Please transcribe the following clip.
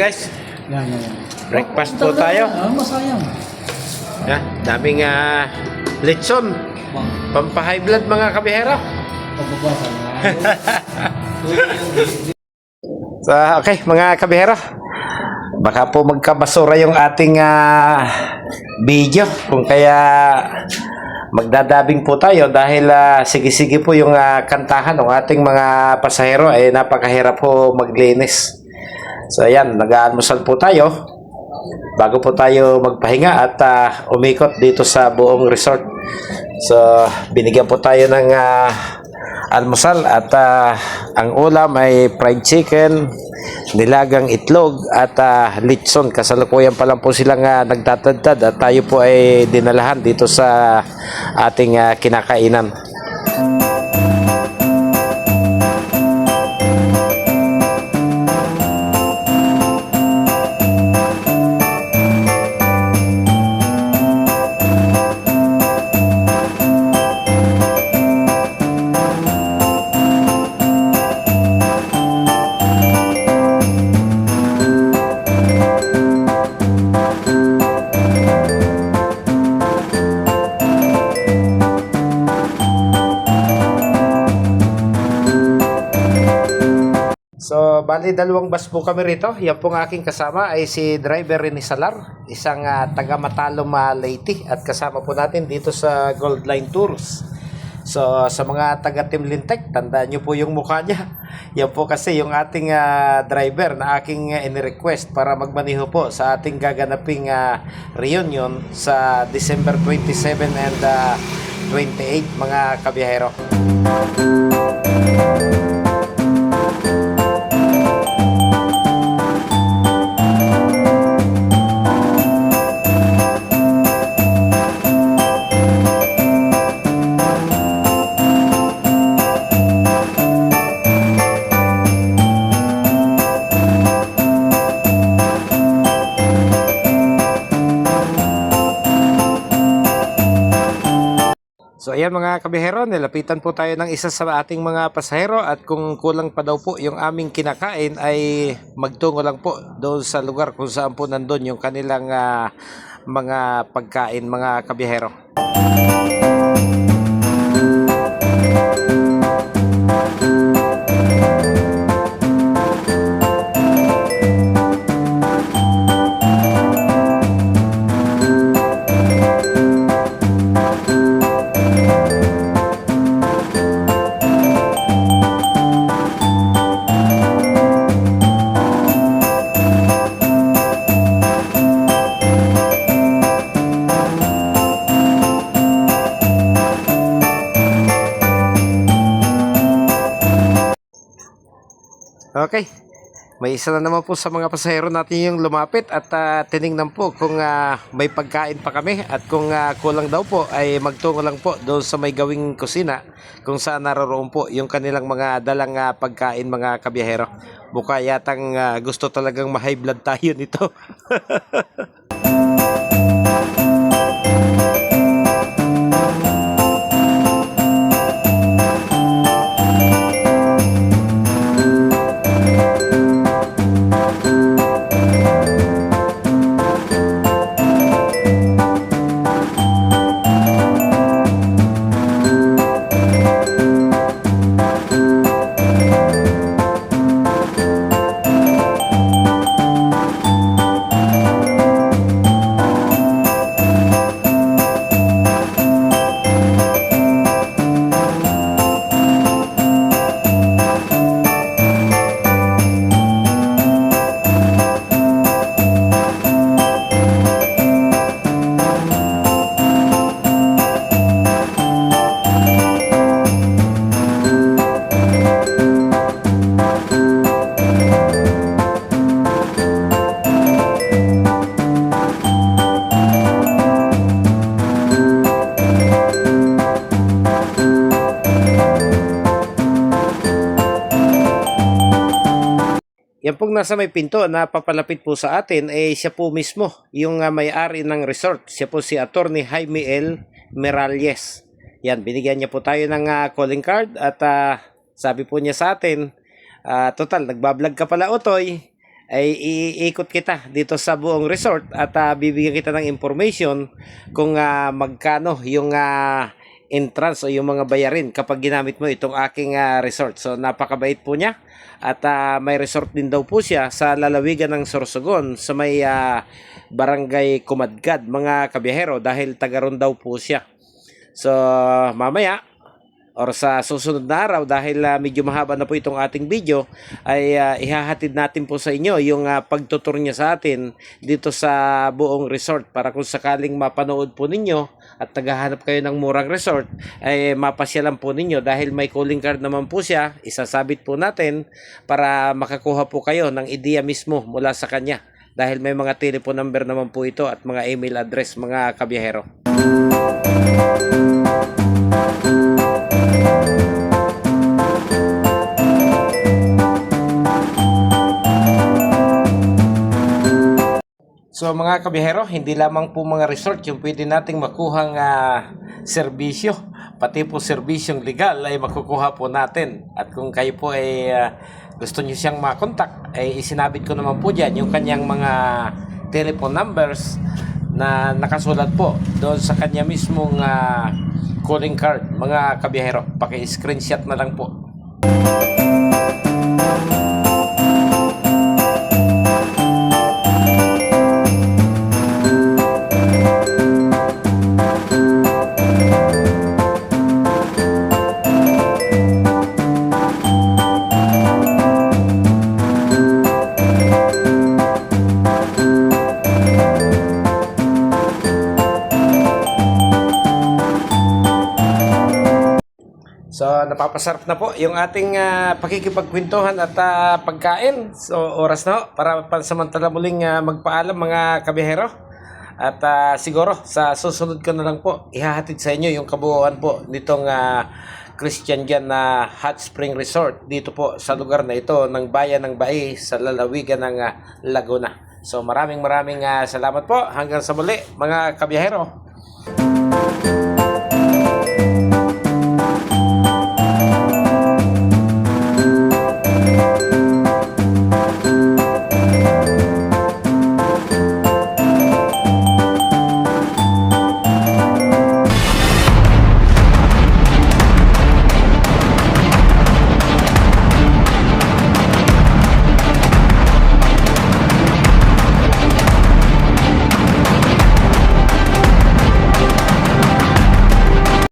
guys. Yan. Breakfast po tayo. Masayang. Yeah, daming lechon. Pampahigh blood mga kabihero. Pagbabasan. So, okay mga kabihero. Baka po magkabasura yung ating video. Kung kaya magdadabing po tayo dahil sige-sige po yung kantahan ng ating mga pasahero ay napakahirap po maglinis. So ayan, nag-aalmusal po tayo bago po tayo magpahinga at umikot dito sa buong resort. So binigyan po tayo ng almusal at ang ulam ay fried chicken, nilagang itlog at lechon. Kasalukuyan pa lang po silang nagtatadtad at tayo po ay dinalahan dito sa ating kinakainan. So, bali dalawang bus po kami rito. Yan pong aking kasama ay si driver Rene Salar, isang taga Matalom, Leyte, at kasama po natin dito sa Gold Line Tours. So, sa mga taga Team Lintek, tandaan nyo po yung mukha niya. Yan po kasi yung ating driver na aking ini-request para magmaniho po sa ating gaganaping reunion sa December 27 and 28 mga kabiyahero. So ayan mga kabihero, nilapitan po tayo ng isa sa ating mga pasahero at kung kulang pa daw po yung aming kinakain ay magtungo lang po doon sa lugar kung saan po nandun yung kanilang mga pagkain mga kabihero. Okay, may isa na naman po sa mga pasahero natin yung lumapit at tiningnan po kung may pagkain pa kami at kung kulang daw po ay magtungo lang po doon sa may gawing kusina kung saan naroroon po yung kanilang mga dalang pagkain mga kabiyahero. Mukha yatang gusto talagang ma-high blood tayo nito. Yan pong nasa may pinto na papalapit po sa atin ay siya po mismo, yung may-ari ng resort. Siya po si Attorney Jaime L. Meralles. Yan, binigyan niya po tayo ng calling card at sabi po niya sa atin, total, nagbablog ka pala, Otoy. ay iikot kita dito sa buong resort at bibigyan kita ng information kung magkano yung entrance o yung mga bayarin kapag ginamit mo itong aking resort. So napakabait po niya at may resort din daw po siya sa lalawigan ng Sorsogon sa may barangay Kumadgad mga kabiyahero dahil taga ron daw po siya. So mamaya or sa susunod na araw dahil medyo mahaba na po itong ating video ay ihahatid natin po sa inyo yung pagtutur niya sa atin dito sa buong resort para kung sakaling mapanood po ninyo at naghahanap kayo ng murang resort ay mapasyalan po ninyo dahil may calling card naman po siya, isasabit po natin para makakuha po kayo ng ideya mismo mula sa kanya dahil may mga telephone number naman po ito at mga email address mga kabiyahero. So mga kabihero, hindi lamang po mga resort yung pwede nating makuhang serbisyo, pati po serbisyong legal ay makukuha po natin. At kung kayo po ay gusto nyo siyang makontak, ay isinabit ko naman po dyan yung kanyang mga telephone numbers na nakasulat po doon sa kanya mismong calling card mga kabihero. Paki-screenshot na lang po. So, napapasarap na po yung ating pakikipagkwentuhan at pagkain. So, oras na ho para pansamantala muling magpaalam mga kabihero. At siguro sa susunod ko na lang po, ihahatid sa inyo yung kabuuan po nitong Christian Dian na Hot Spring Resort dito po sa lugar na ito ng Bayan ng Bai sa lalawigan ng Laguna. So, maraming salamat po. Hanggang sa muli mga kabihero.